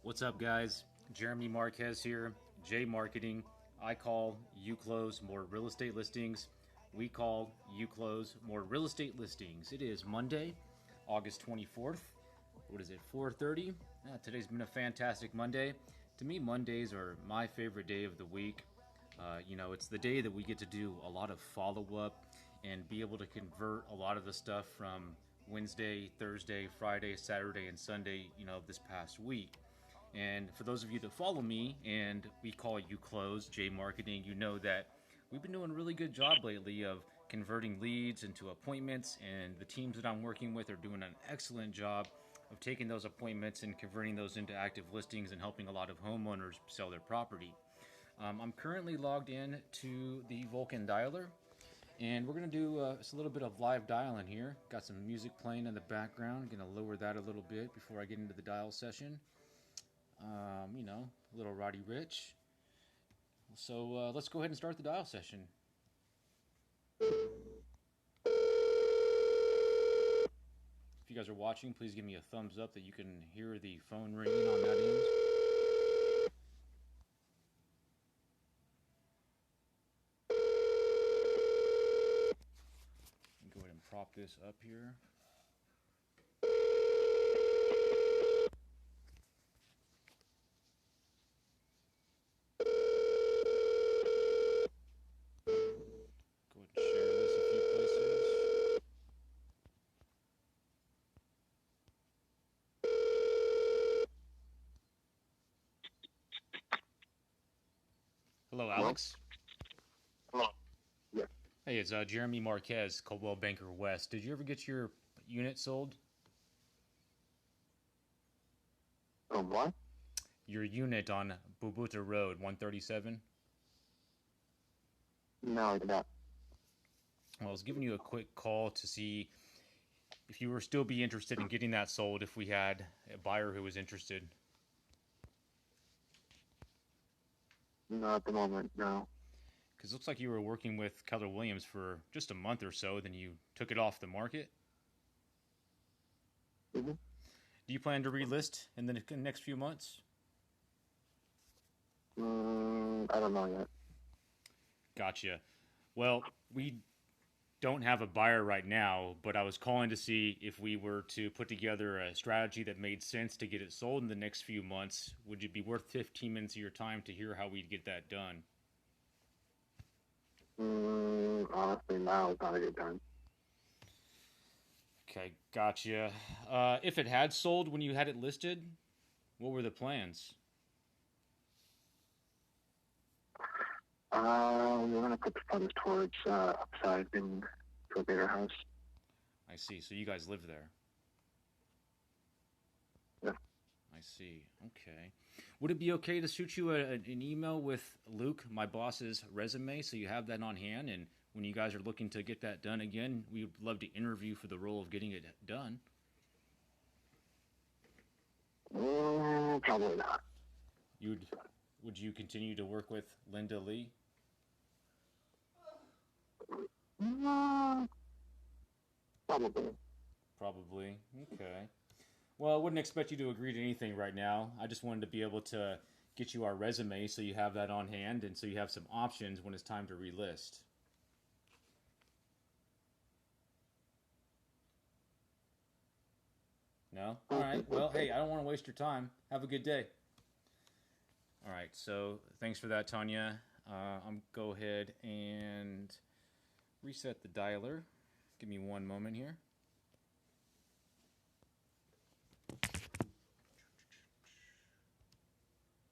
What's up, guys? Jeremy Marquez here, jmarqeting. I call, you close more real estate listings. We call, you close more real estate listings. It is Monday, August 24th. What is it, 4:30? Today's been a fantastic Monday. To me, Mondays are my favorite day of the week. It's the day that we get to do a lot of follow-up and be able to convert a lot of the stuff from Wednesday, Thursday, Friday, Saturday, and Sunday, this past week. And for those of you that follow me and we call you close, jmarqeting, you know that we've been doing a really good job lately of converting leads into appointments, and the teams that I'm working with are doing an excellent job of taking those appointments and converting those into active listings and helping a lot of homeowners sell their property. I'm currently logged in to the Vulcan dialer, and we're going to do a little bit of live dialing here. Got some music playing in the background. Going to lower that a little bit before I get into the dial session. A little Roddy Rich. So let's go ahead and start the dial session. If you guys are watching, please give me a thumbs up that you can hear the phone ringing on that end. Go ahead and prop this up here. Hello, Alex. Hello. Yeah. Hey, it's Jeremy Marquez, Coldwell Banker West. Did you ever get your unit sold? What? Your unit on Bubuta Road, 137? No, I did not. Well, I was giving you a quick call to see if you were still be interested in getting that sold if we had a buyer who was interested. Not at the moment, no. Because it looks like you were working with Keller Williams for just a month or so, then you took it off the market. Mm-hmm. Do you plan to relist in the next few months? I don't know yet. Gotcha. Well, we don't have a buyer right now, but I was calling to see if we were to put together a strategy that made sense to get it sold in the next few months. Would it be worth 15 minutes of your time to hear how we'd get that done? Honestly, now is not a good time. Okay, gotcha. If it had sold when you had it listed, what were the plans? We're going to put the funds towards upsizing to a bigger house. I see. So you guys live there? Yeah. I see. Okay. Would it be okay to shoot you an email with Luke, my boss's resume, so you have that on hand? And when you guys are looking to get that done again, we would love to interview for the role of getting it done. Probably not. Would you continue to work with Linda Lee? Probably. Probably. Okay. Well, I wouldn't expect you to agree to anything right now. I just wanted to be able to get you our resume so you have that on hand and so you have some options when it's time to relist. No? All right. Well, hey, I don't want to waste your time. Have a good day. All right. So thanks for that, Tanya. I'm go ahead and reset the dialer. Give me one moment here.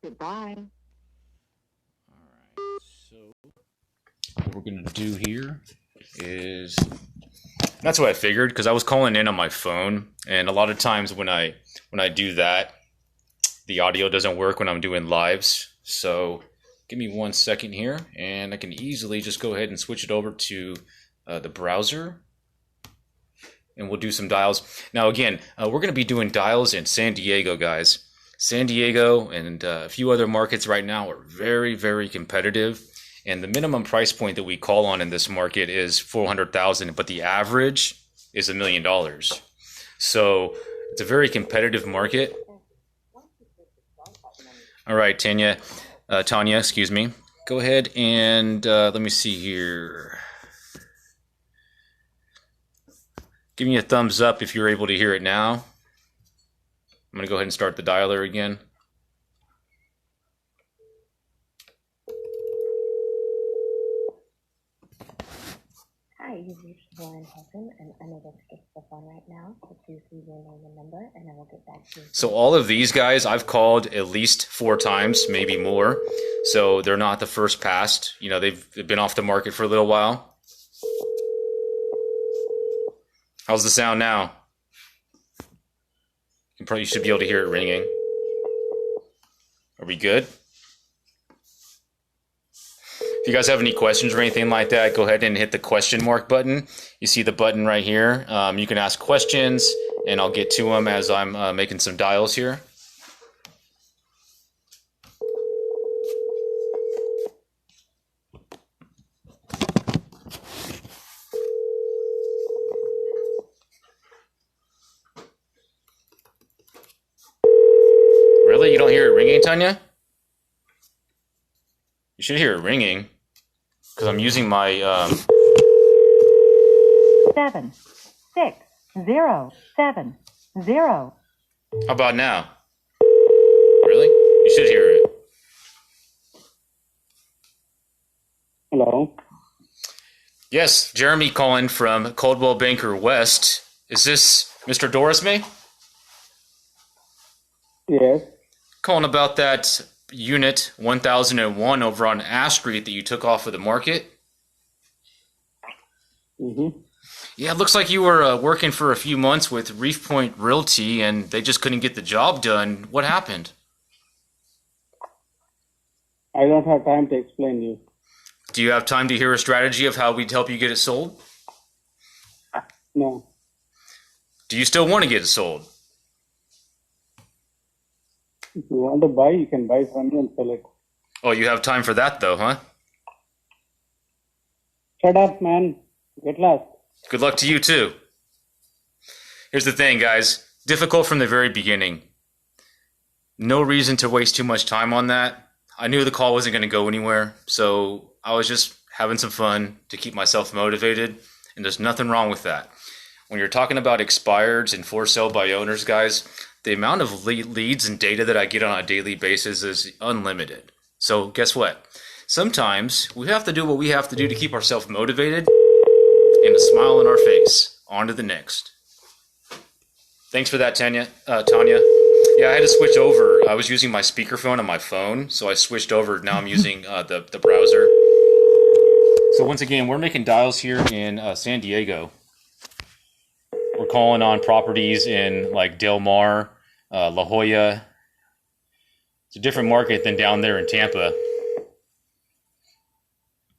Goodbye. All right. So what we're going to do here is... That's what I figured, because I was calling in on my phone, and a lot of times when I do that, the audio doesn't work when I'm doing lives. So give me 1 second here, and I can easily just go ahead and switch it over to the browser, and we'll do some dials. Now again, we're going to be doing dials in San Diego, guys. San Diego and a few other markets right now are very, very competitive. And the minimum price point that we call on in this market is $400,000, but the average is $1 million. So it's a very competitive market. All right, Tanya, excuse me. Go ahead and let me see here. Give me a thumbs up if you're able to hear it now. I'm going to go ahead and start the dialer again. Hi, you've reached Warren Hilton, and I'm unable to get to the phone right now, so please leave your name and number, and I will get back to you. So all of these guys I've called at least 4 times, maybe more. So they're not the first past. You know, they've been off the market for a little while. How's the sound now? You should be able to hear it ringing. Are we good? If you guys have any questions or anything like that, go ahead and hit the question mark button. You see the button right here. You can ask questions, and I'll get to them as I'm making some dials here. Really? You don't hear it ringing, Tanya? You should hear it ringing. Because I'm using my 76070. How about now? Really? You should hear it. Hello. Yes, Jeremy calling from Coldwell Banker West. Is this Mr. Dorisme? Yes. Calling about that unit 1001 over on Ash Street that you took off of the market. Mm-hmm. Yeah, it looks like you were working for a few months with Reef Point Realty and they just couldn't get the job done. What happened? I don't have time to explain you. Do you have time to hear a strategy of how we'd help you get it sold? No. Do you still want to get it sold? If you want to buy, you can buy from me and sell it. Oh, you have time for that though, huh? Shut up, man. Get lost. Good luck to you too. Here's the thing, guys. Difficult from the very beginning. No reason to waste too much time on that. I knew the call wasn't going to go anywhere, so I was just having some fun to keep myself motivated, and there's nothing wrong with that. When you're talking about expireds and for sale by owners, guys, the amount of leads and data that I get on a daily basis is unlimited. So guess what? Sometimes we have to do what we have to do to keep ourselves motivated and a smile on our face. On to the next. Thanks for that, Tanya. Yeah, I had to switch over. I was using my speakerphone on my phone, so I switched over. Now I'm using the browser. So once again, we're making dials here in San Diego. We're calling on properties in like Del Mar, La Jolla. It's a different market than down there in Tampa.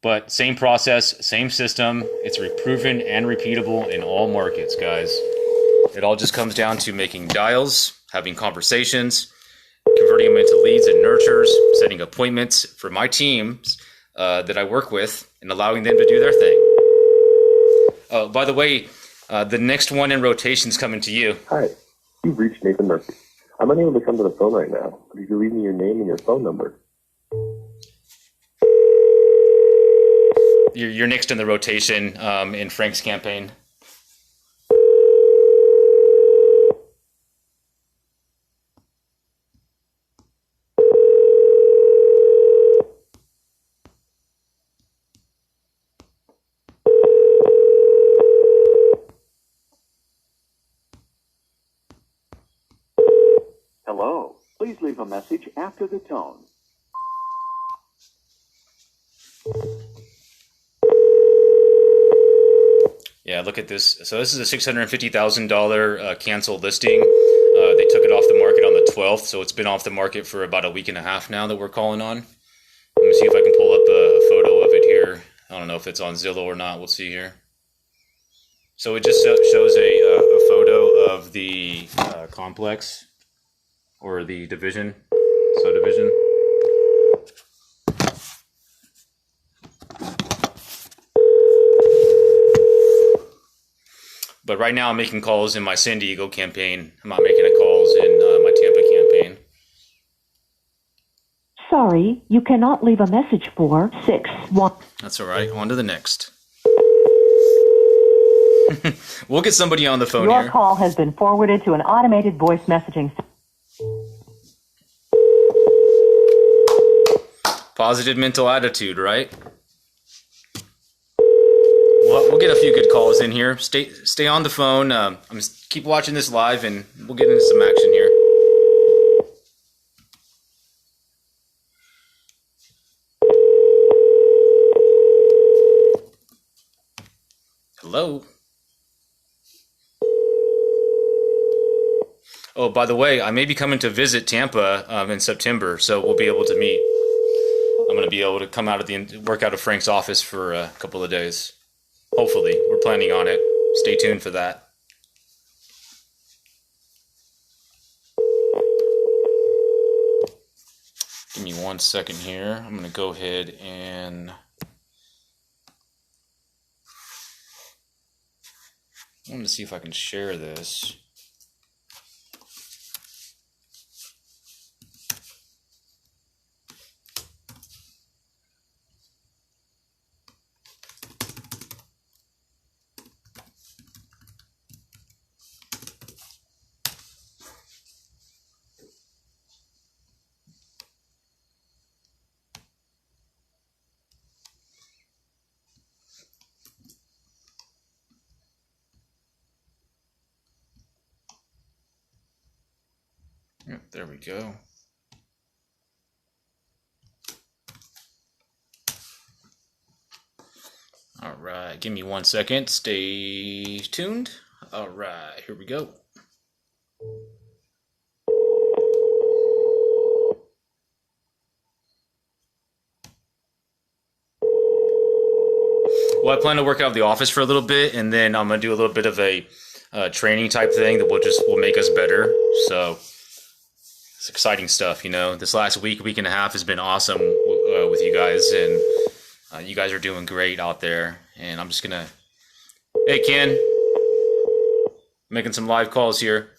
But same process, same system. It's proven and repeatable in all markets, guys. It all just comes down to making dials, having conversations, converting them into leads and nurtures, setting appointments for my teams that I work with, and allowing them to do their thing. By the way, the next one in rotation is coming to you. Hi, you've reached Nathan Murphy. I'm unable to come to the phone right now, but if you leave me your name and your phone number. You're next in the rotation in Frank's campaign. Hello. Please leave a message after the tone. Yeah, look at this. So this is a $650,000 canceled listing. They took it off the market on the 12th, so it's been off the market for about a week and a half now that we're calling on. Let me see if I can pull up a photo of it here. I don't know if it's on Zillow or not. We'll see here. So it just shows a photo of the complex or the subdivision. But right now I'm making calls in my San Diego campaign. I'm not making calls in my Tampa campaign. Sorry, you cannot leave a message for 6-1. That's all right. On to the next. We'll get somebody on the phone Your here. call has been forwarded to an automated voice messaging system. Positive mental attitude, right? We'll get a few good calls in here. Stay on the phone. I'm just keep watching this live, and we'll get into some action here. Hello. Oh, by the way, I may be coming to visit Tampa in September, so we'll be able to meet. I'm going to be able to come out of work out of Frank's office for a couple of days. Hopefully, we're planning on it. Stay tuned for that. Give me 1 second here. I'm going to go ahead and I want to see if I can share this. Yep, there we go. All right, give me 1 second. Stay tuned. All right, here we go. Well, I plan to work out of the office for a little bit, and then I'm gonna do a little bit of a training type thing that will make us better. So it's exciting stuff, you know. This last week and a half has been awesome with you guys, and you guys are doing great out there. And I'm just gonna, hey Ken, making some live calls here.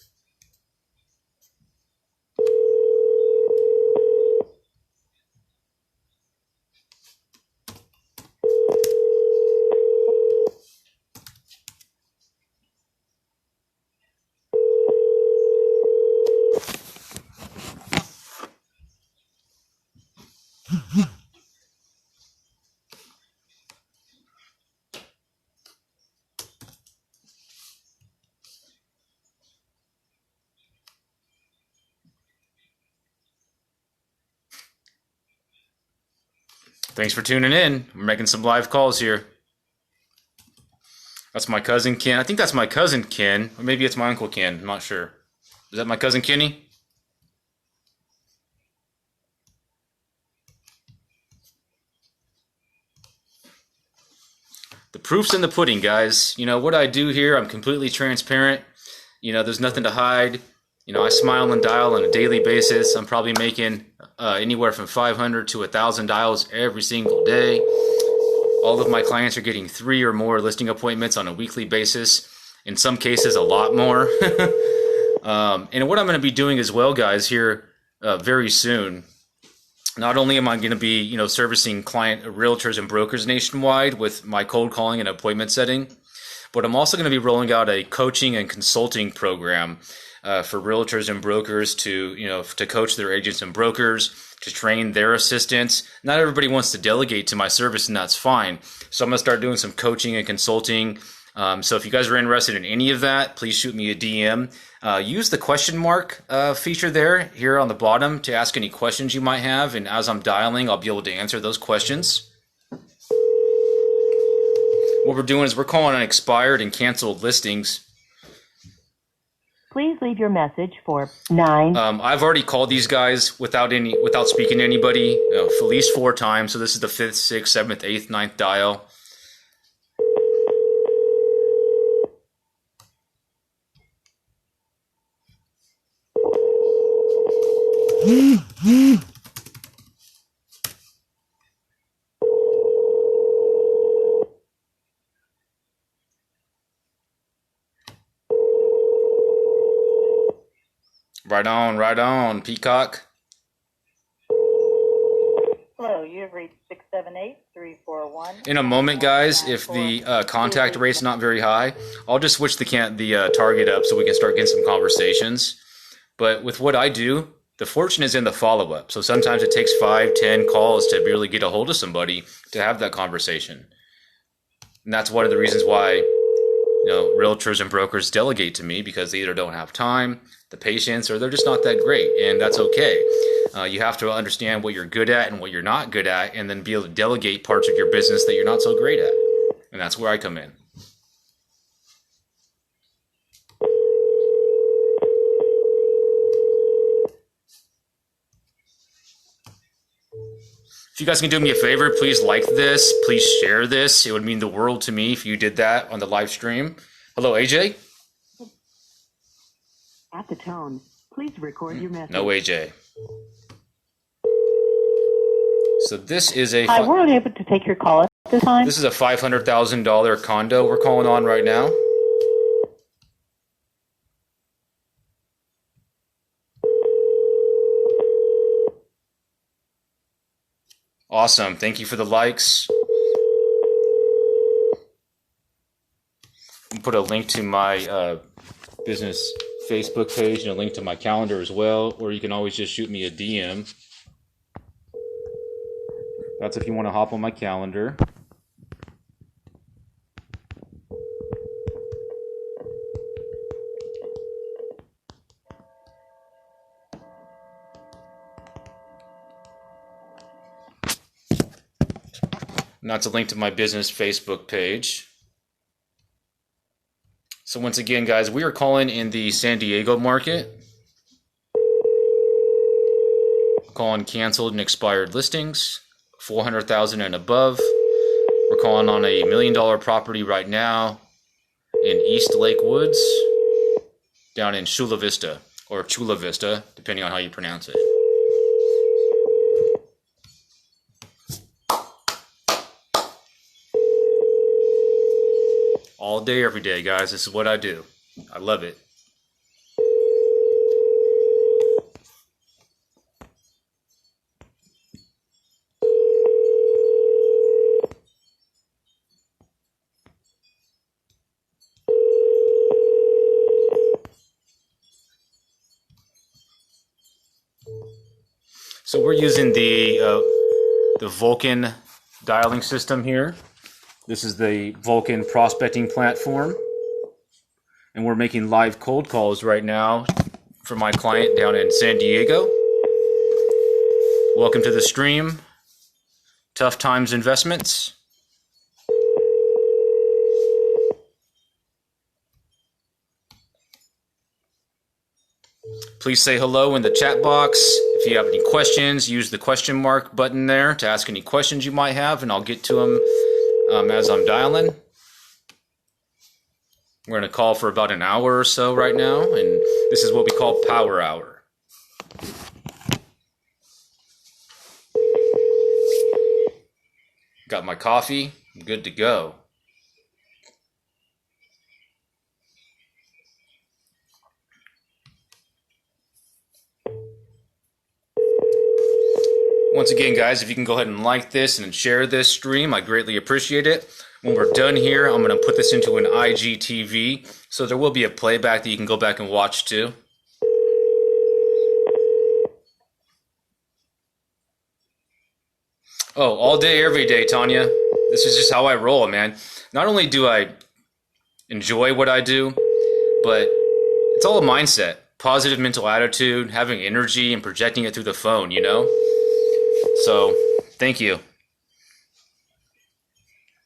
Thanks for tuning in. We're making some live calls here. That's my cousin Ken. I think that's my cousin Ken, or maybe it's my uncle Ken. I'm not sure. Is that my cousin Kenny? The proof's in the pudding, guys. You know, what I do here, I'm completely transparent. You know, there's nothing to hide. You know, I smile and dial on a daily basis. I'm probably making anywhere from 500 to 1,000 dials every single day. All of my clients are getting 3 or more listing appointments on a weekly basis. In some cases, a lot more. And what I'm going to be doing as well, guys, here very soon, not only am I going to be, you know, servicing client realtors and brokers nationwide with my cold calling and appointment setting, but I'm also going to be rolling out a coaching and consulting program for realtors and brokers to, you know, to coach their agents and brokers, to train their assistants. Not everybody wants to delegate to my service, and that's fine. So I'm going to start doing some coaching and consulting. So if you guys are interested in any of that, please shoot me a DM. Use the question mark feature there here on the bottom to ask any questions you might have. And as I'm dialing, I'll be able to answer those questions. What we're doing is we're calling on expired and canceled listings. Please leave your message for 9. I've already called these guys without speaking to anybody for at least 4 times. So this is the 5th, 6th, 7th, 8th, 9th dial. Right on, Peacock. Hello, you have reached 678-341. In a moment, guys, if the contact rate's not very high, I'll just switch the target up so we can start getting some conversations. But with what I do, the fortune is in the follow-up. So sometimes it takes 5, 10 calls to really get a hold of somebody to have that conversation. And that's one of the reasons why, realtors and brokers delegate to me, because they either don't have time, the patience, or they're just not that great. And that's okay. You have to understand what you're good at and what you're not good at, and then be able to delegate parts of your business that you're not so great at. And that's where I come in. If you guys can do me a favor, please like this, please share this. It would mean the world to me if you did that on the live stream. Hello, AJ? At the tone, please record your message. No AJ. So this is a... Hi, we're unable to take your call at this time. This is a $500,000 condo we're calling on right now. Awesome. Thank you for the likes. I'll put a link to my business Facebook page and a link to my calendar as well, or you can always just shoot me a DM. That's if you want to hop on my calendar. And that's a link to my business Facebook page. So once again, guys, we are calling in the San Diego market. Calling canceled and expired listings, 400,000 and above. We're calling on a $1 million property right now in East Lake Woods, down in Chula Vista, or Chula Vista, depending on how you pronounce it. All day, every day, guys. This is what I do. I love it. So we're using the Vulcan dialing system here. This is the Vulcan prospecting platform. And we're making live cold calls right now for my client down in San Diego. Welcome to the stream. Tough Times Investments. Please say hello in the chat box. If you have any questions, use the question mark button there to ask any questions you might have, and I'll get to them as I'm dialing. We're going to call for about an hour or so right now, and this is what we call power hour. Got my coffee, I'm good to go. Once again, guys, if you can go ahead and like this and share this stream, I greatly appreciate it. When we're done here, I'm going to put this into an IGTV, so there will be a playback that you can go back and watch too. Oh, all day, every day, Tanya. This is just how I roll, man. Not only do I enjoy what I do, but it's all a mindset. Positive mental attitude, having energy, and projecting it through the phone, you know? So, thank you.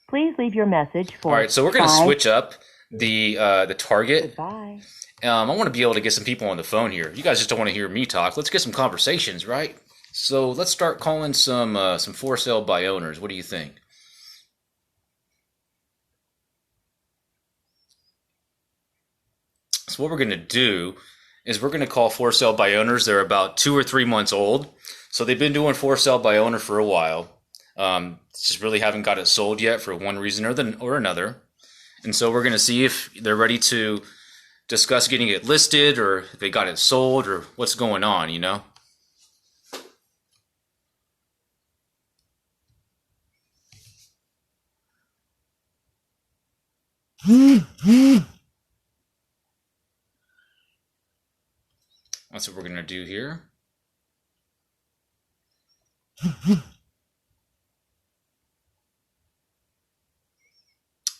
Please leave your message for... All right, so we're going to switch up the target. Goodbye. I want to be able to get some people on the phone here. You guys just don't want to hear me talk. Let's get some conversations, right? So let's start calling some for sale by owners. What do you think? So what we're going to do is we're going to call for sale by owners. They're about 2 or 3 months old. So they've been doing for sale by owner for a while. Just really haven't got it sold yet for one reason or another. And so we're going to see if they're ready to discuss getting it listed, or if they got it sold, or what's going on, you know? That's what we're going to do here.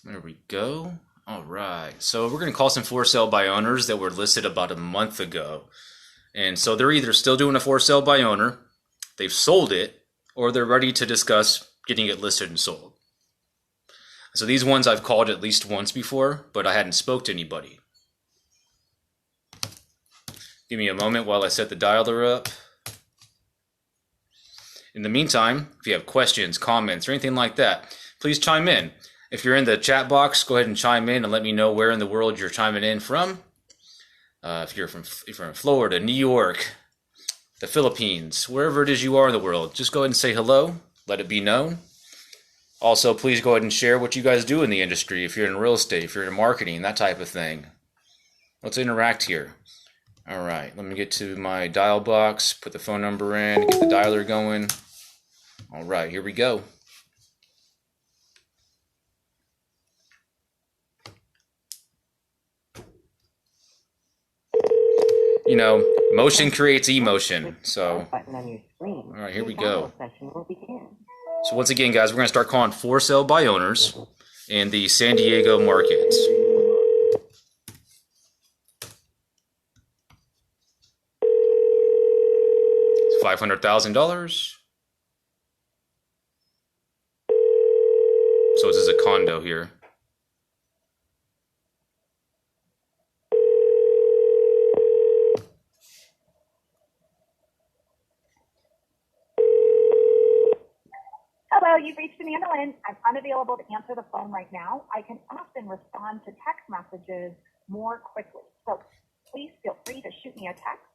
There we go. All right. So we're going to call some for sale by owners that were listed about a month ago. And so they're either still doing a for sale by owner, they've sold it, or they're ready to discuss getting it listed and sold. So these ones I've called at least once before, but I hadn't spoke to anybody. Give me a moment while I set the dialer up. In the meantime, if you have questions, comments, or anything like that, please chime in. If you're in the chat box, go ahead and chime in and let me know where in the world you're chiming in from. If you're from Florida, New York, the Philippines, wherever it is you are in the world, just go ahead and say hello. Let it be known. Also, please go ahead and share what you guys do in the industry. If you're in real estate, if you're in marketing, that type of thing. Let's interact here. All right, let me get to my dial box, put the phone number in, get the dialer going. All right, here we go. You know, motion creates emotion. So, all right, here we go. So once again, guys, we're going to start calling for sale by owners in the San Diego markets. It's $500,000. So this is a condo here. Hello, you've reached Amanda Lynn. I'm unavailable to answer the phone right now. I can often respond to text messages more quickly. So please feel free to shoot me a text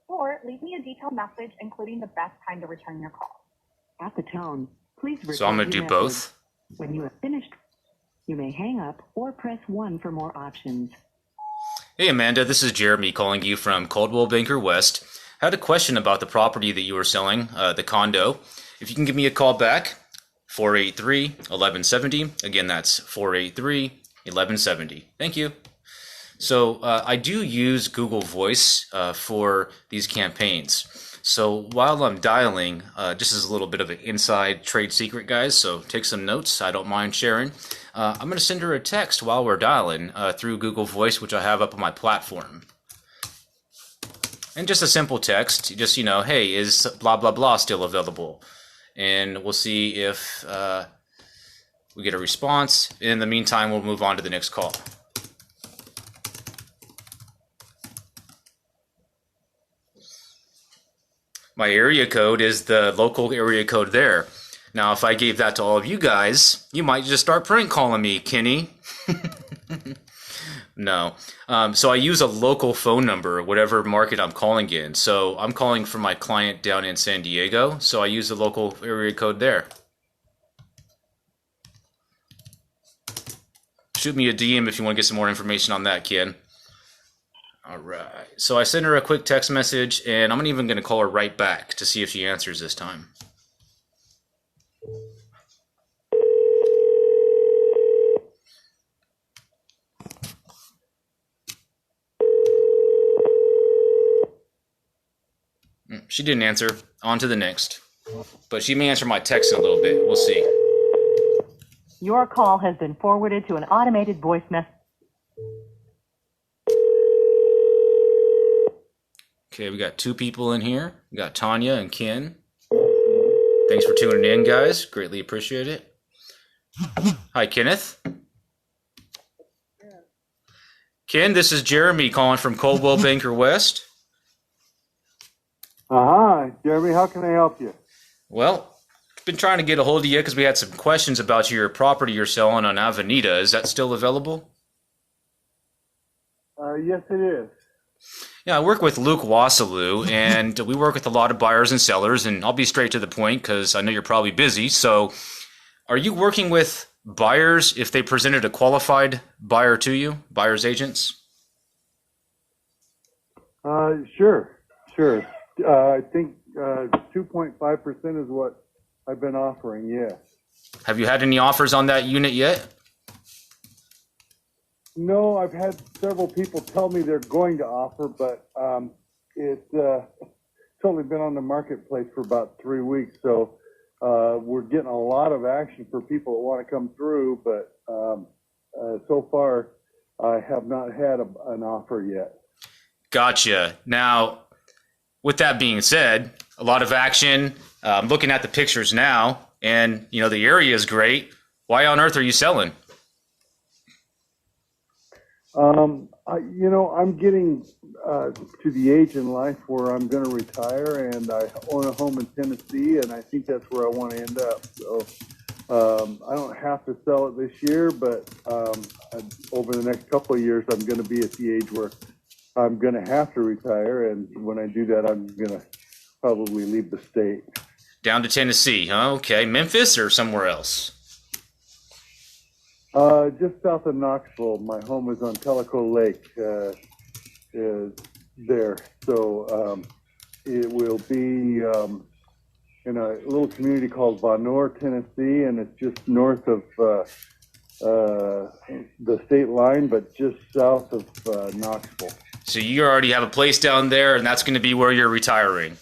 or leave me a detailed message, including the best time to return your call. At the tone, please record So I'm going to your do message. both. When you have finished, you may hang up or press 1 for more options. Hey, Amanda, this is Jeremy calling you from Coldwell Banker West. I had a question about the property that you were selling, the condo. If you can give me a call back, 483-1170. Again, that's 483-1170. Thank you. So I do use Google Voice for these campaigns. So while I'm dialing, just as a little bit of an inside trade secret, guys, so take some notes. I don't mind sharing. I'm going to send her a text while we're dialing through Google Voice, which I have up on my platform. And just a simple text, just, you know, hey, is blah, blah, blah still available? And we'll see if we get a response. In the meantime, we'll move on to the next call. My area code is the local area code there. Now, if I gave that to all of you guys, you might just start prank calling me, Kenny. No. So I use a local phone number, whatever market I'm calling in. So I'm calling for my client down in San Diego. So I use the local area code there. Shoot me a DM if you want to get some more information on that, Ken. All right. So I sent her a quick text message, and I'm even going to call her right back to see if she answers this time. She didn't answer. On to the next. But she may answer my text in a little bit. We'll see. Your call has been forwarded to an automated voice message. Okay, we got two people in here. We got Tanya and Ken. Thanks for tuning in, guys. Greatly appreciate it. Hi, Kenneth. Ken, this is Jeremy calling from Coldwell Banker West. Hi, Jeremy. How can I help you? Well, been trying to get a hold of you because we had some questions about your property you're selling on Avenida. Is that still available? Yes, it is. Yeah, I work with Luke Wassaloo, and we work with a lot of buyers and sellers, and I'll be straight to the point because I know you're probably busy. So are you working with buyers if they presented a qualified buyer to you, buyer's agents? Sure. I think 2.5% is what I've been offering, yes. Have you had any offers on that unit yet? No, I've had several people tell me they're going to offer, but it's only been on the marketplace for about 3 weeks, so we're getting a lot of action for people that want to come through, but so far I have not had an offer yet. Gotcha. Now, with that being said, a lot of action. I'm looking at the pictures now, and the area is great. Why on earth are you selling? I'm getting to the age in life where I'm going to retire, and I own a home in Tennessee, and I think that's where I want to end up. So I don't have to sell it this year, but over the next couple of years, I'm going to be at the age where I'm going to have to retire, and when I do that, I'm going to probably leave the state. Down to Tennessee, huh? Okay. Memphis or somewhere else? Just south of Knoxville. My home is on Tellico Lake, there. So it will be in a little community called Vonore, Tennessee, and it's just north of the state line, but just south of Knoxville. So you already have a place down there, and that's going to be where you're retiring.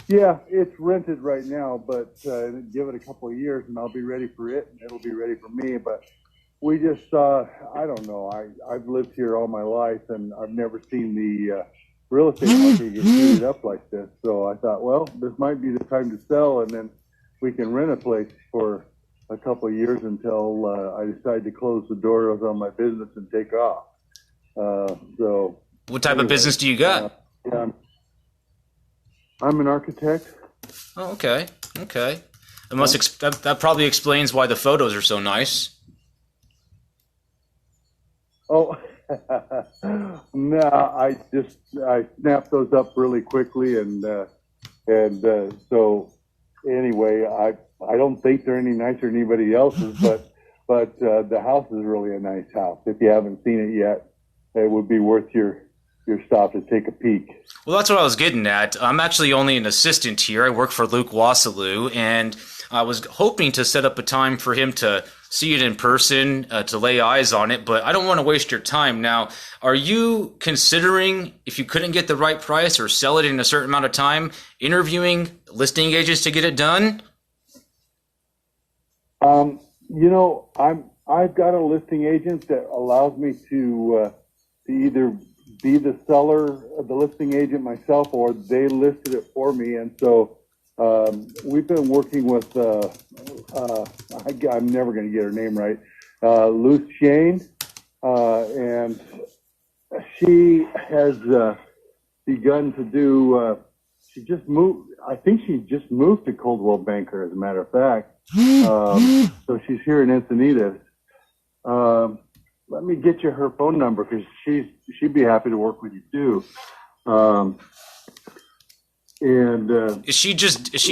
Yeah, it's rented right now, but give it a couple of years and I'll be ready for it, and it'll be ready for me. But we just saw, I don't know, I've lived here all my life, and I've never seen the real estate market get heated up like this. So I thought, well, this might be the time to sell, and then we can rent a place for a couple of years until I decide to close the doors on my business and take off. So what type of business do you got? Yeah, I'm an architect. Oh, okay. It that probably explains why the photos are so nice. Oh, no, I snapped those up really quickly, and so anyway, I don't think they're any nicer than anybody else's, but the house is really a nice house. If you haven't seen it yet, it would be worth your stop to take a peek. Well, that's what I was getting at. I'm actually only an assistant here. I work for Luke Wassaloo, and I was hoping to set up a time for him to see it in person, to lay eyes on it, but I don't want to waste your time. Now, are you considering, if you couldn't get the right price or sell it in a certain amount of time, interviewing listing agents to get it done? I've got a listing agent that allows me to either be the seller, the listing agent myself, or they listed it for me. And so we've been working with, I'm never going to get her name right, Luce Shane, and she has begun to do, she just moved, I think she just moved to Coldwell Banker, as a matter of fact. So she's here in Encinitas. Let me get you her phone number, because she'd be happy to work with you too. Is she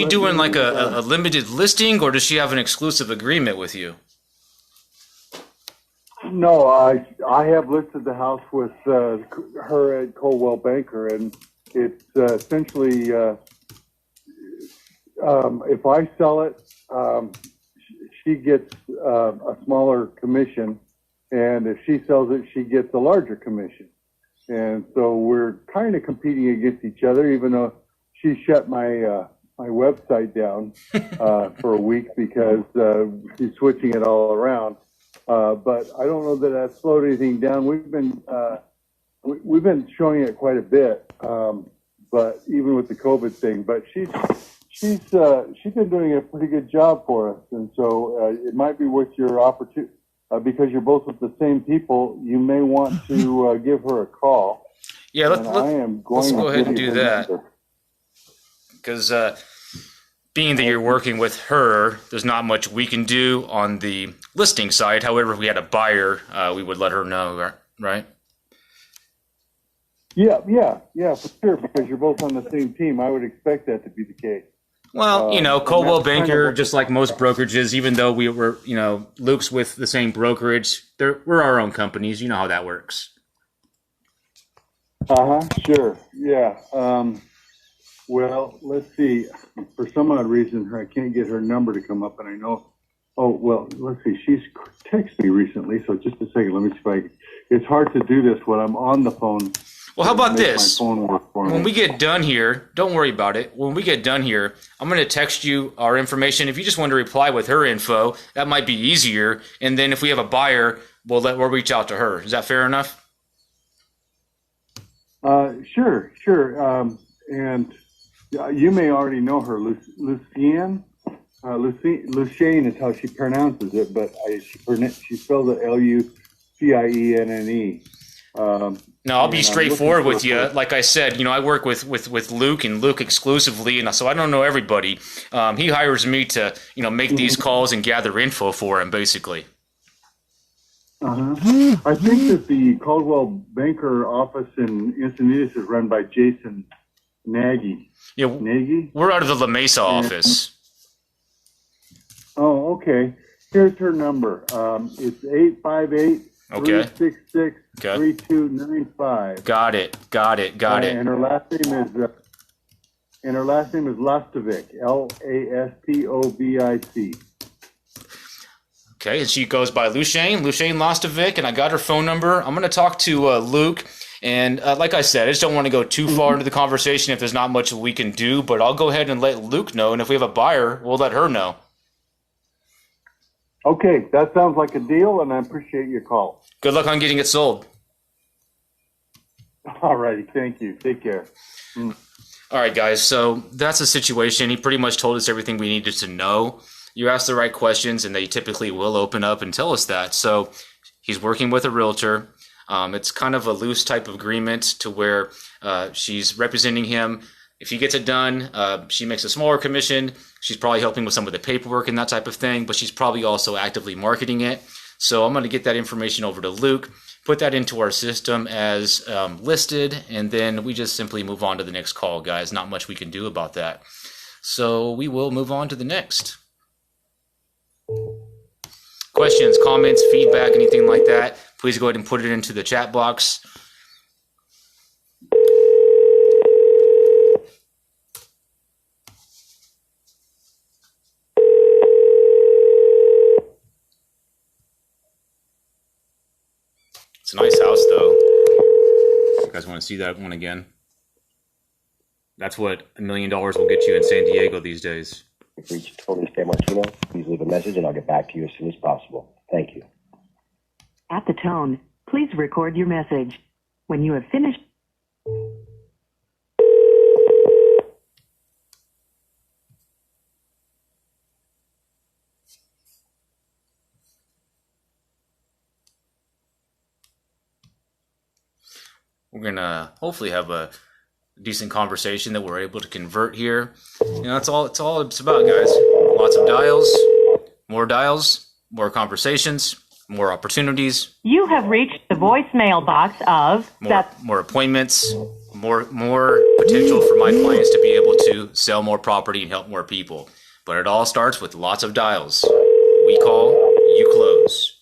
doing like a limited listing, or does she have an exclusive agreement with you? No, I have listed the house with her at Coldwell Banker, and it's essentially if I sell it, she gets a smaller commission. And if she sells it, she gets a larger commission. And so we're kind of competing against each other, even though she shut my my website down for a week because she's switching it all around. But I don't know that that's slowed anything down. We've been showing it quite a bit, but even with the COVID thing. But she's been doing a pretty good job for us, and so it might be worth your opportunity. Because you're both with the same people, you may want to give her a call. Yeah, let's go ahead and do that. Because being that you're working with her, there's not much we can do on the listing side. However, if we had a buyer, we would let her know, right? Yeah, for sure, because you're both on the same team. I would expect that to be the case. Well, Coldwell Banker, just like most brokerages, even though we were, Luke's with the same brokerage, we're our own companies. You know how that works. Sure. Yeah. Well, let's see. For some odd reason, I can't get her number to come up, and I know Oh, well, let's see. She's texted me recently, so just a second. Let me see if I. It's hard to do this when I'm on the phone. Well, how about this? My phone work for When me. we get done here, don't worry about it. When we get done here, I'm going to text you our information. If you just want to reply with her info, that might be easier. And then if we have a buyer, we'll reach out to her. Is that fair enough? Sure. And you may already know her, Lucienne. Lucienne is how she pronounces it, but she spells it Lucienne. No, I'll be straightforward with you. Like I said, I work with Luke and Luke exclusively, and so I don't know everybody. He hires me to, make these calls and gather info for him, basically. I think that the Caldwell Banker office in Encinitas is run by Jason Nagy. Yeah, Nagy? We're out of the La Mesa office. Oh, okay. Here's her number. It's 858-366-3295. Got it. And her last name is Lastovic. Lastovic. Okay, and she goes by Lucienne Lastovic, and I got her phone number. I'm going to talk to Luke, and like I said, I just don't want to go too far into the conversation if there's not much we can do, but I'll go ahead and let Luke know, and if we have a buyer, we'll let her know. Okay, that sounds like a deal, and I appreciate your call. Good luck on getting it sold. All righty, thank you. Take care. All right, guys, so that's the situation. He pretty much told us everything we needed to know. You ask the right questions, and they typically will open up and tell us that. So he's working with a realtor. It's kind of a loose type of agreement to where she's representing him. If he gets it done, she makes a smaller commission. She's probably helping with some of the paperwork and that type of thing, but she's probably also actively marketing it. So I'm going to get that information over to Luke, put that into our system as listed, and then we just simply move on to the next call, guys. Not much we can do about that. So we will move on to the next. Questions, comments, feedback, anything like that, please go ahead and put it into the chat box. It's a nice house, though. You guys want to see that one again? That's what $1 million will get you in San Diego these days. If you reach Tony Sammartino, please leave a message and I'll get back to you as soon as possible. Thank you. At the tone, please record your message. When you have finished... We're going to hopefully have a decent conversation that we're able to convert here. That's all it's about, guys. Lots of dials, more conversations, more opportunities. You have reached the voicemail box of more appointments, more potential for my clients to be able to sell more property and help more people. But it all starts with lots of dials. We call, you close.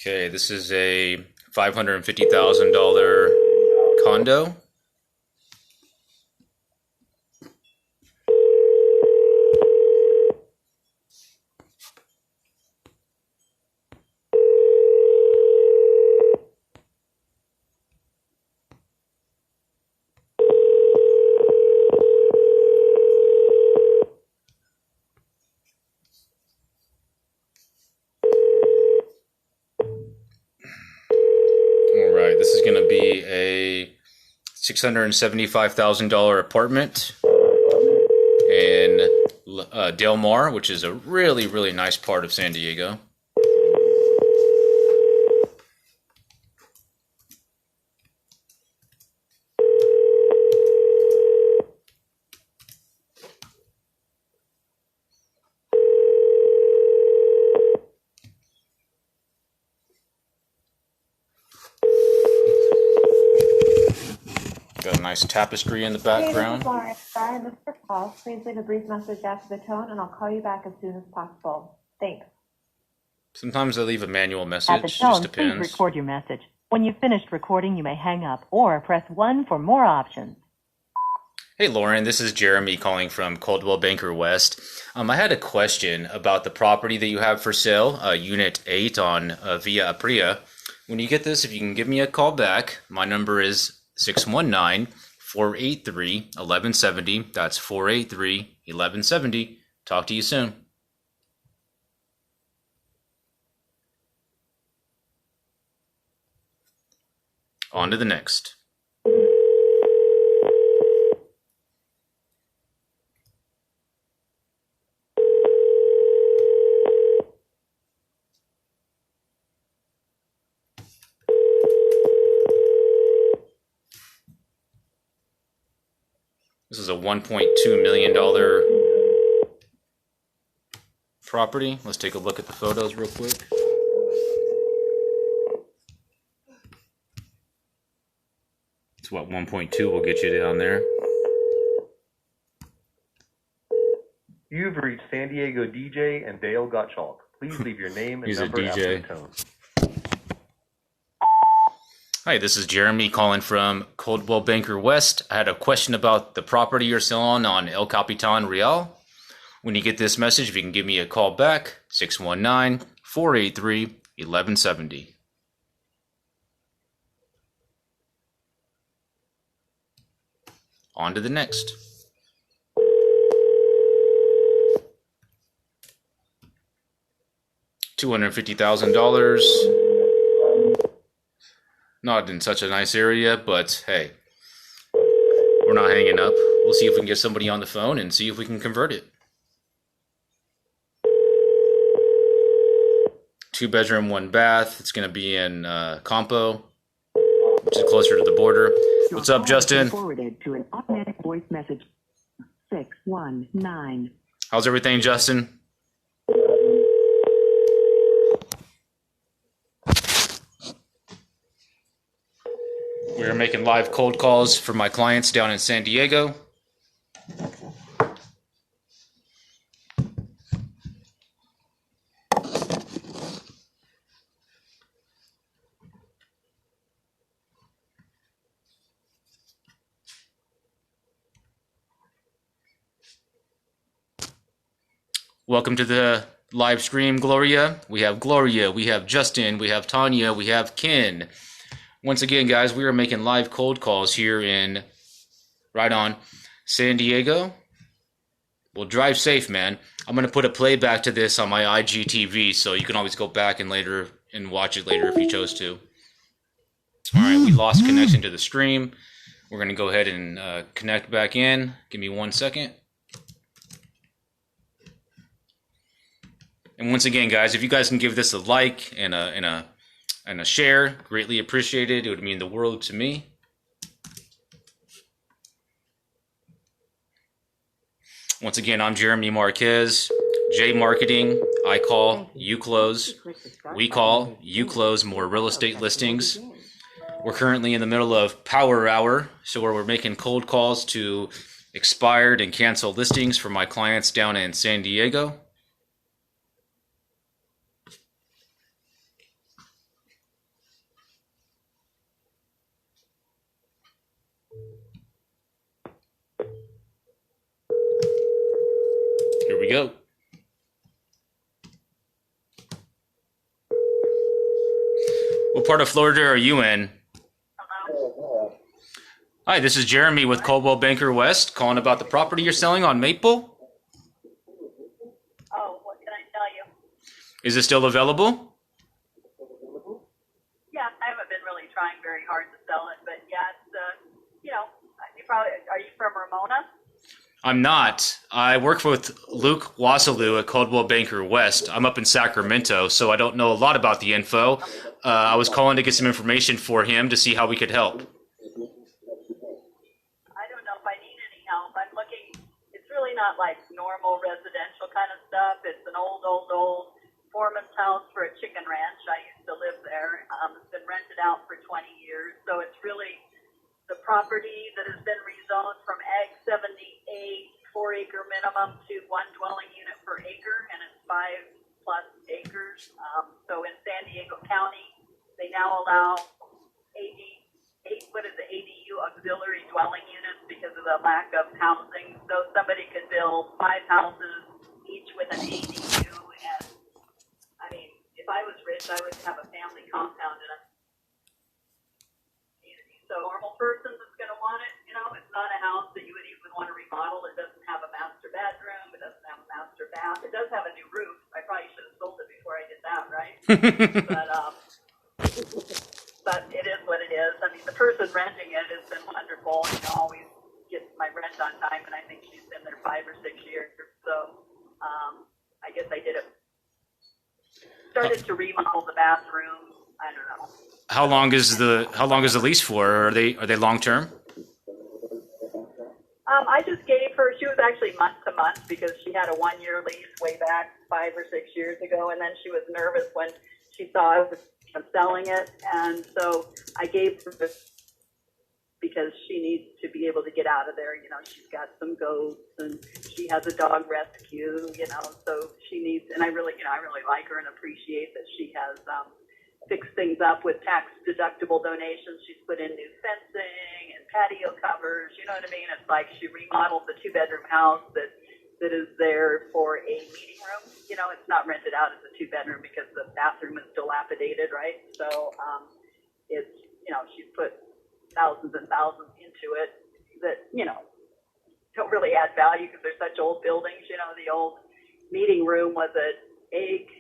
Okay, this is a $550,000 condo. This is is going to be a $675,000 apartment in Del Mar, which is a really, really nice part of San Diego. Got a nice tapestry in the background. Hey, this is Lauren. Sorry, I missed your call. Please leave a brief message after the tone, and I'll call you back as soon as possible. Thanks. Sometimes I leave a manual At the message, tone, just please depends. record your message. When you've finished recording, you may hang up or press 1 for more options. Hey Lauren, this is Jeremy calling from Coldwell Banker West. I had a question about the property that you have for sale, Unit 8 on Via Apria. When you get this, if you can give me a call back, my number is 619-483-1170. That's 483-1170. Talk to you soon. On to the next. This is a $1.2 million property. Let's take a look at the photos real quick. It's what 1.2 will get you down there. You've reached San Diego DJ and Dale Gottschalk. Please leave your name and He's a number after DJ. the tone. Hi, this is Jeremy calling from Coldwell Banker West. I had a question about the property you're selling on El Capitan Real. When you get this message, if you can give me a call back, 619-483-1170. On to the next. $250,000. Not in such a nice area, but hey, we're not hanging up. We'll see if we can get somebody on the phone and see if we can convert it. 2-bedroom, 1 bath. It's going to be in Campo, which is closer to the border. What's up, Justin? Forwarded to an automatic voice message 619. How's everything, Justin? We are making live cold calls for my clients down in San Diego. Welcome to the live stream, Gloria. We have Justin, we have Tanya, we have Ken. Once again, guys, we are making live cold calls here in San Diego. Well, drive safe, man. I'm going to put a playback to this on my IGTV, so you can always go back and watch it later if you chose to. All right, we lost connection to the stream. We're going to go ahead and connect back in. Give me 1 second. And once again, guys, if you guys can give this a like and a share, greatly appreciated. It would mean the world to me. Once again, I'm Jeremy Marquez, jmarqeting. I call, you close. We call, you close more real estate listings. We're currently in the middle of Power Hour, so we're making cold calls to expired and canceled listings for my clients down in San Diego. Here we go. What part of Florida are you in? Hello. Hi, this is Jeremy with Coldwell Banker West, calling about the property you're selling on Maple. Oh, what can I tell you? Is it still available? Yeah, I haven't been really trying very hard to sell it. But yeah, it's you probably are you from Ramona? I'm not. I work with Luke Wasaloo at Coldwell Banker West. I'm up in Sacramento, so I don't know a lot about the info. I was calling to get some information for him to see how we could help. I don't know if I need any help. I'm looking. It's really not like normal residential kind of stuff. It's an old foreman's house for a chicken ranch. I used to live there. It's been rented out for 20 years, so it's really the property that has been rezoned from Ag 78, 4-acre minimum to 1 dwelling unit per acre, and it's 5+ acres. So in San Diego County, they now allow ADU, auxiliary dwelling units, because of the lack of housing. So somebody could build 5 houses, each with an ADU, and I mean, if I was rich, I would have a family compound in a community. So a normal person that's going to want it, it's not a house that you would even want to remodel. It doesn't have a master bedroom. It doesn't have a master bath. It does have a new roof. I probably should have sold it before I did that, right? But it is what it is. I mean, the person renting it has been wonderful. Always gets my rent on time, and I think she's been there 5 or 6 years. So I guess I did it. Started to remodel the bathroom. I don't know. How long is the lease for? Are they long term? I just gave her. She was actually month to month because she had a 1-year lease way back 5 or 6 years ago, and then she was nervous when she saw I was selling it, and so I gave her this because she needs to be able to get out of there. She's got some goats and she has a dog rescue. So she needs. And I really like her and appreciate that she has fixed things up with tax deductible donations. She's put in new fencing and patio covers. You know what I mean? It's like she remodeled the 2-bedroom house that is there for a meeting room. It's not rented out as a 2-bedroom because the bathroom is dilapidated, right? So it's she's put thousands and thousands into it that don't really add value because they're such old buildings. The old meeting room was an egg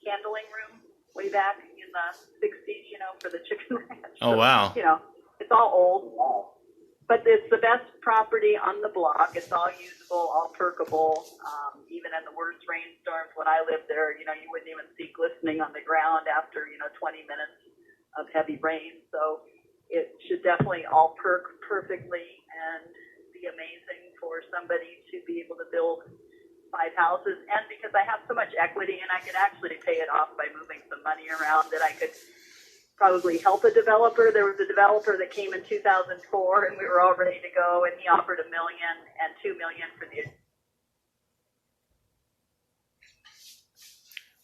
candling room way back in the 60s, for the chicken ranch. Oh, wow. It's all old, but it's the best property on the block. It's all usable, all perkable. Even in the worst rainstorms when I lived there, you wouldn't even see glistening on the ground after, 20 minutes of heavy rain. So it should definitely all perk perfectly and be amazing for somebody to be able to build 5 houses. And because I have so much equity and I could actually pay it off by moving some money around, that I could probably help a developer. There was a developer that came in 2004 and we were all ready to go, and he offered $1 million and $2 million for the.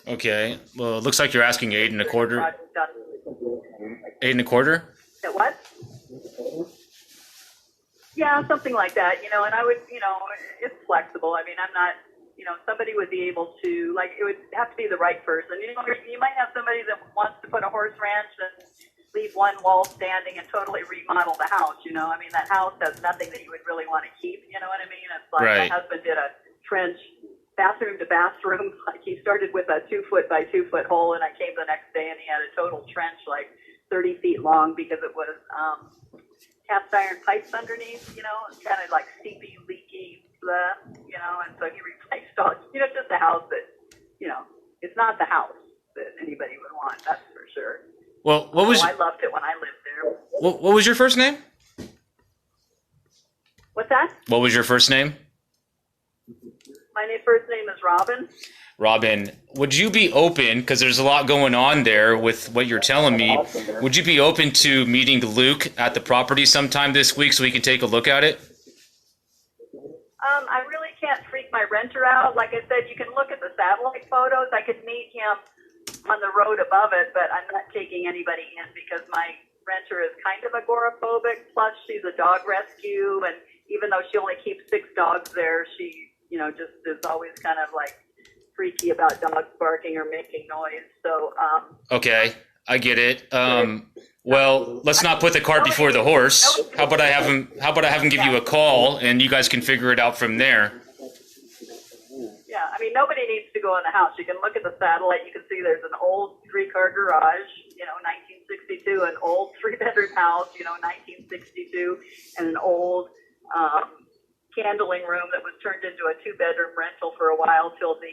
Okay. Well, it looks like you're asking 8 1/4. 8 1/4? What? Yeah, something like that, and I would, it's flexible. I mean, I'm not, somebody would be able to, like, it would have to be the right person. You might have somebody that wants to put a horse ranch and leave one wall standing and totally remodel the house, I mean, that house has nothing that you would really want to keep, you know what I mean? It's like right. My husband did a trench bathroom to bathroom. Like, he started with a 2-foot by 2-foot hole, and I came the next day and he had a total trench, like 30 feet long, because it was cast iron pipes underneath, kind of like seepy, leaky, and so he replaced all, just a house that, it's not the house that anybody would want, that's for sure. Well, what was? I loved it when I lived there. What was your first name? What's that? What was your first name? My first name is Robin. Robin, would you be open, because there's a lot going on there with what you're telling me, would you be open to meeting Luke at the property sometime this week so we can take a look at it? I really can't freak my renter out. Like I said, you can look at the satellite photos. I could meet him on the road above it, but I'm not taking anybody in because my renter is kind of agoraphobic. Plus, she's a dog rescue, and even though she only keeps 6 dogs there, she, just is always kind of like freaky about dogs barking or making noise. So, okay, I get it. Well, let's not put the cart before the horse. How about I have him give you a call and you guys can figure it out from there? Yeah, I mean, nobody needs to go in the house. You can look at the satellite. You can see there's an old 3-car garage, 1962, an old 3-bedroom house, 1962, and an old candling room that was turned into a 2-bedroom rental for a while till the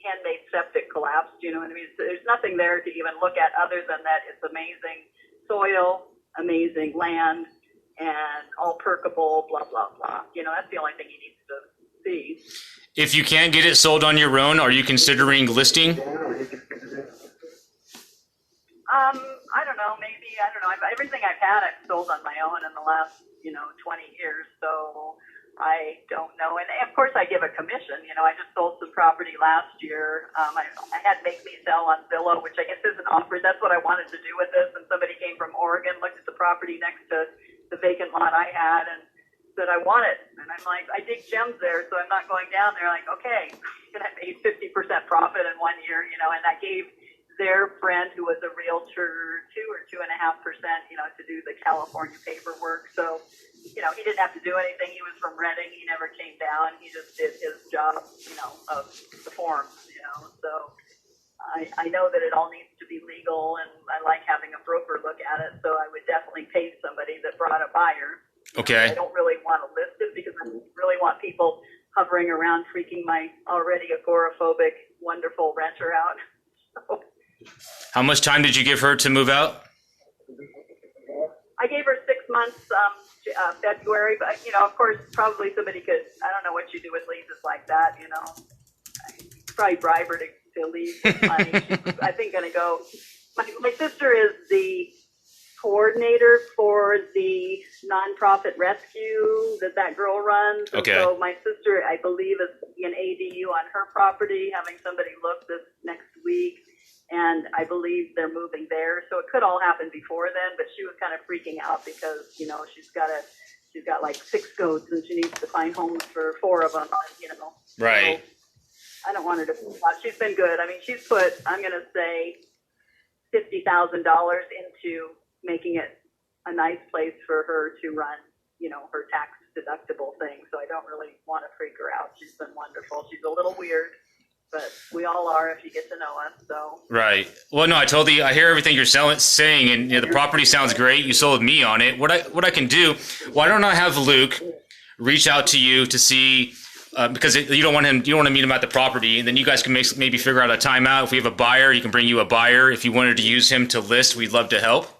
handmade septic collapsed. You know what I mean? So there's nothing there to even look at other than that it's amazing soil, amazing land, and all perkable, blah, blah, blah. That's the only thing he needs to see. If you can't get it sold on your own, are you considering listing? I don't know, maybe, I don't know. Everything I've had, I've sold on my own in the last, 20 years. So I don't know. And of course I give a commission. I just sold some property last year. I had Make Me Sell on Zillow, which I guess isn't offered. That's what I wanted to do with this. And somebody came from Oregon, looked at the property next to the vacant lot I had and said, I want it. And I'm like, I dig gems there, so I'm not going down there. Like, okay. And I made 50% profit in 1 year, and I gave their friend who was a realtor 2 or 2.5%, to do the California paperwork. So, he didn't have to do anything. He was from Redding. He never came down. He just did his job, of the forms, So I know that it all needs to be legal, and I like having a broker look at it. So I would definitely pay somebody that brought a buyer. Okay. I don't really want to list it because I really want people hovering around freaking my already agoraphobic, wonderful renter out. So, How much time did you give her to move out? I gave her 6 months, February, but of course, probably somebody could. I don't know what you do with leases like that. I'd probably bribe her to leave with money. She's, I think, going to go. My sister is the coordinator for the nonprofit rescue that girl runs. Okay. So my sister, I believe, is an ADU on her property, having somebody look this next week. And I believe they're moving there. So it could all happen before then, but she was kind of freaking out because, she's got like 6 goats and she needs to find homes for 4 of them, Right. So I don't want her to, she's been good. I mean, she's put, I'm going to say $50,000 into making it a nice place for her to run, her tax deductible thing. So I don't really want to freak her out. She's been wonderful. She's a little weird, but we all are if you get to know us. So Right. Well, no, I hear everything you're saying, and the property sounds great. You sold me on it. What I can do? Why don't I have Luke reach out to you to see, because you don't want to meet him at the property, and then you guys can maybe figure out a timeout. If we have a buyer, he can bring you a buyer. If you wanted to use him to list, we'd love to help.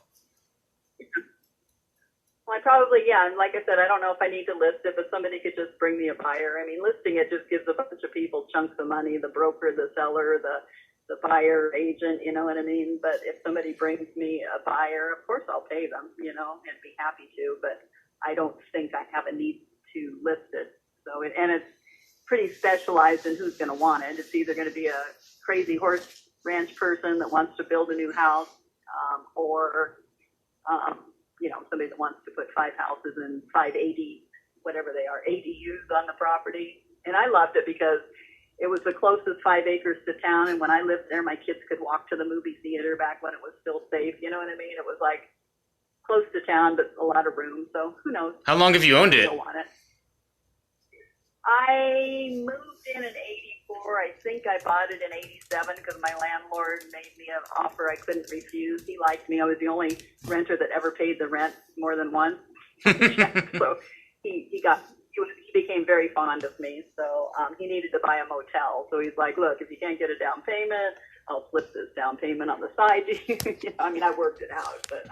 Well, I probably, and like I said, I don't know if I need to list it, but somebody could just bring me a buyer. I mean, listing it just gives a bunch of people chunks of money, the broker, the seller, the buyer agent, you know what I mean? But if somebody brings me a buyer, of course I'll pay them, and be happy to, but I don't think I have a need to list it. So, and it's pretty specialized in who's going to want it. It's either going to be a crazy horse ranch person that wants to build a new house, or, somebody that wants to put 5 houses and 5 whatever they are, ADUs on the property. And I loved it because it was the closest 5 acres to town. And when I lived there, my kids could walk to the movie theater back when it was still safe. You know what I mean? It was like close to town, but a lot of room. So who knows? How long have you owned it? I moved in 84. I think I bought it in 87 because my landlord made me an offer I couldn't refuse. He liked me. I was the only renter that ever paid the rent more than once. So he became very fond of me. So he needed to buy a motel. So he's like, look, if you can't get a down payment, I'll flip this down payment on the side. I mean, I worked it out, but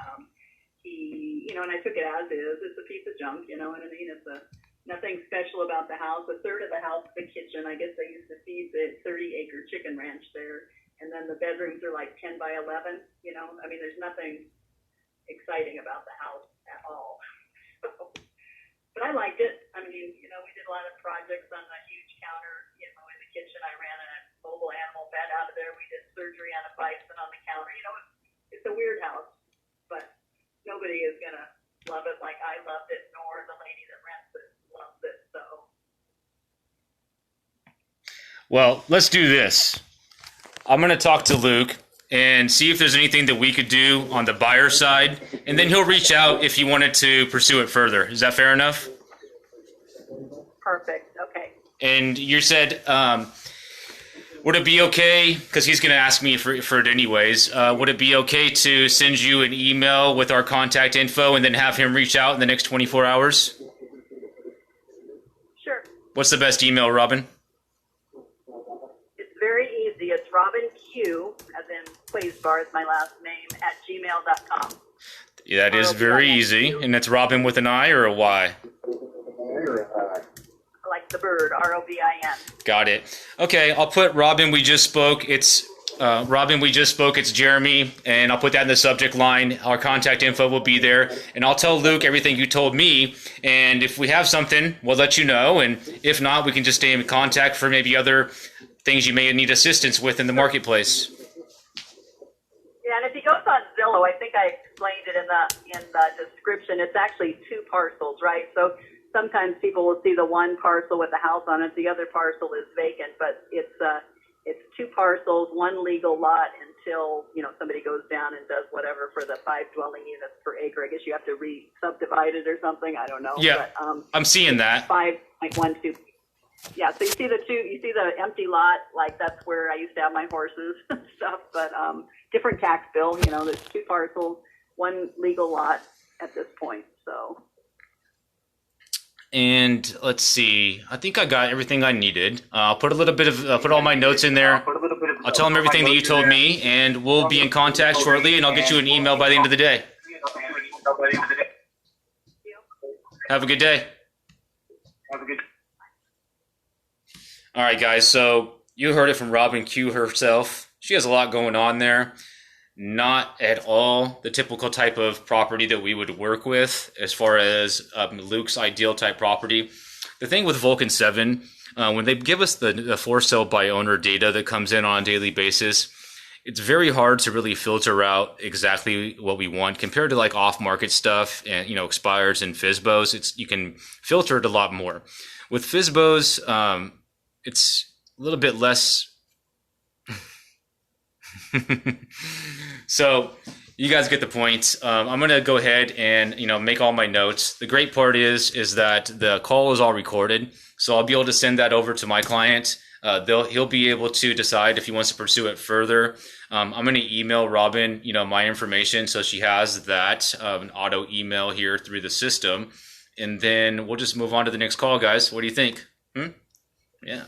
he, and I took it as is. It's a piece of junk, you know what I mean? It's nothing special about the house. A third of the house is the kitchen. I guess they used to feed the 30-acre chicken ranch there. And then the bedrooms are like 10 by 11, I mean, there's nothing exciting about the house at all. But I liked it. I mean, we did a lot of projects on the huge counter, in the kitchen. I ran a mobile animal vet out of there. We did surgery on a bison on the counter. It's a weird house, but nobody is going to love it like I loved it, nor the lady that rents it loves it. So. Well, let's do this. I'm going to talk to Luke and see if there's anything that we could do on the buyer side, and then he'll reach out if he wanted to pursue it further. Is that fair enough? Perfect. Okay. And you said Would it be okay, because he's going to ask me for it anyways, would it be okay to send you an email with our contact info and then have him reach out in the next 24 hours? Sure. What's the best email, Robin? It's very easy. It's Robin Q, as in Quasbar is my last name, at gmail.com. Yeah, that is very easy. And it's Robin with an I or a Y? Like the bird, ROBIN. Got it. Okay, I'll put Robin, we just spoke. It's Robin, we just spoke. It's Jeremy, and I'll put that in the subject line. Our contact info will be there, and I'll tell Luke everything you told me. And if we have something, we'll let you know. And if not, we can just stay in contact for maybe other things you may need assistance with in the marketplace. Yeah, and if he goes on Zillow, I think I explained it in the description. It's actually 2 parcels, right? So sometimes people will see the one parcel with the house on it, the other parcel is vacant, but it's 2 parcels, 1 legal lot until, somebody goes down and does whatever for the 5 dwelling units per acre. I guess you have to re-subdivide it or something. I don't know. Yeah, but, I'm seeing that. 5.12. Yeah, so you see the empty lot, like that's where I used to have my horses and stuff, but different tax bill, there's 2 parcels, 1 legal lot at this point, so. And let's see, I think I got everything I needed. I'll put a little bit of, put all my notes in there. I'll tell him everything that you told me, and we'll be in contact shortly, and I'll get you an email by the end of the day. Have a good day. All right, guys, so you heard it from Robin Q herself. She has a lot going on there. Not at all the typical type of property that we would work with as far as Luke's ideal type property. The thing with Vulcan 7, when they give us the for sale by owner data that comes in on a daily basis, it's very hard to really filter out exactly what we want compared to like off-market stuff and, expires and FSBOs. You can filter it a lot more. With FSBOs, it's a little bit less. So you guys get the point. I'm going to go ahead and, make all my notes. The great part is that the call is all recorded. So I'll be able to send that over to my client. He'll be able to decide if he wants to pursue it further. I'm going to email Robin, my information. So she has that, an auto email here through the system. And then we'll just move on to the next call, guys. What do you think? Yeah,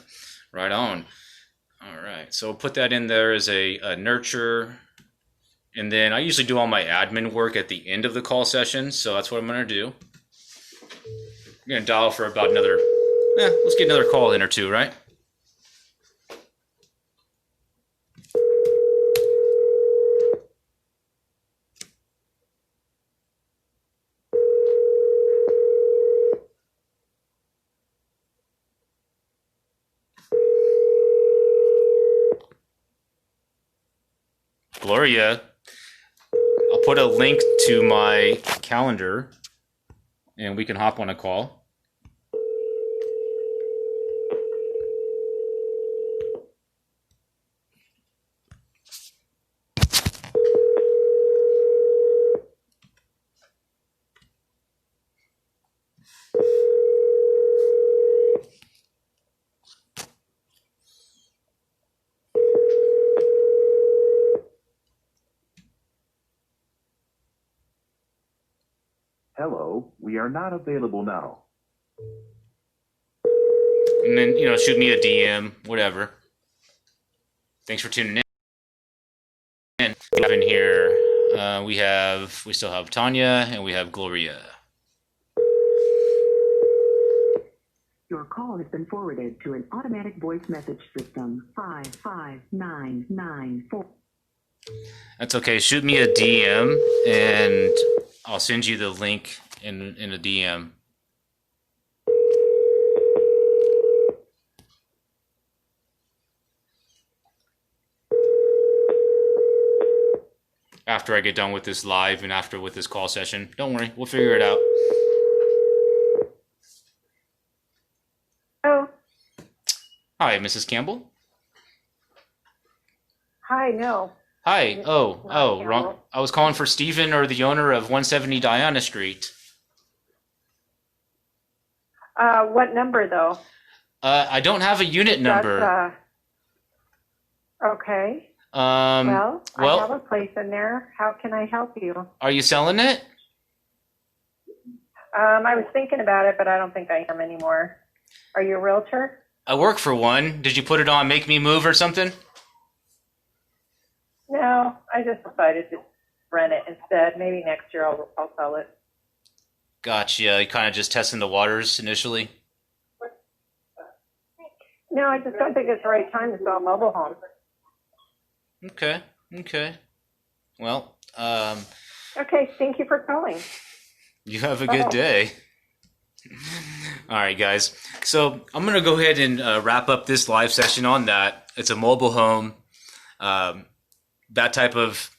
right on. All right, so we'll put that in there as a nurture. And then I usually do all my admin work at the end of the call session, so that's what I'm going to do. I'm going to dial for about another, let's get another call in or 2, right? Gloria, I'll put a link to my calendar and we can hop on a call. Hello, we are not available now. And then, shoot me a DM, whatever. Thanks for tuning in. We have in here, we still have Tanya and we have Gloria. Your call has been forwarded to an automatic voice message system. 55994. That's okay. Shoot me a DM and I'll send you the link in a DM. After I get done with this live and after with this call session. Don't worry, we'll figure it out. Oh. Hi, Mrs. Campbell. Hi, no. Hi. Oh, wrong. I was calling for Stephen or the owner of 170 Diana Street. What number though? I don't have a unit number. Okay. Well, I have a place in there. How can I help you? are you selling it? I was thinking about it, but I don't think I am anymore. Are you a realtor? I work for one. Did you put it on Make Me Move or something? No, I just decided to rent it instead. Maybe next year I'll sell it. Gotcha. You kind of just testing the waters initially. No, I just don't think it's the right time to sell a mobile home. Okay. Well, Okay, thank you for calling. you have a good day. All right, guys. So I'm going to go ahead and wrap up this live session on that. It's a mobile home. That type of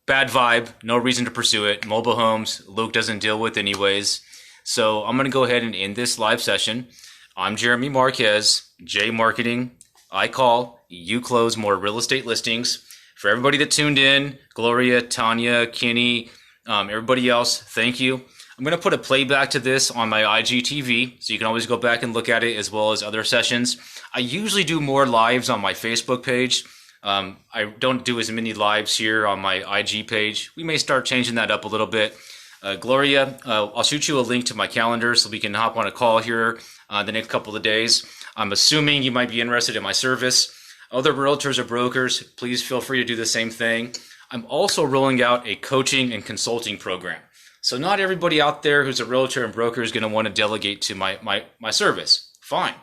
bad vibe, no reason to pursue it. Mobile homes, Luke doesn't deal with anyways. So I'm going to go ahead and end this live session. I'm Jeremy Marquez, J Marketing. I call, you close more real estate listings. For everybody that tuned in, Gloria, Tanya, Kenny, everybody else, thank you. I'm going to put a playback to this on my IGTV, so you can always go back and look at it as well as other sessions. I usually do more lives on my Facebook page. I don't do as many lives here on my IG page. We may start changing that up a little bit. Gloria, I'll shoot you a link to my calendar so we can hop on a call here the next couple of days. I'm assuming you might be interested in my service. Other realtors or brokers, please feel free to do the same thing. I'm also rolling out a coaching and consulting program. So not everybody out there who's a realtor and broker is going to want to delegate to my service. Fine.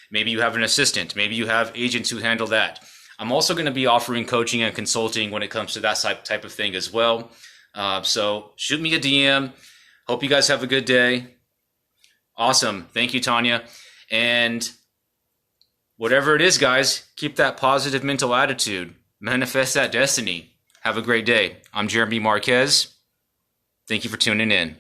Maybe you have an assistant. Maybe you have agents who handle that. I'm also going to be offering coaching and consulting when it comes to that type of thing as well. So shoot me a DM. Hope you guys have a good day. Awesome. Thank you, Tanya. And whatever it is, guys, keep that positive mental attitude. Manifest that destiny. Have a great day. I'm Jeremy Marquez. Thank you for tuning in.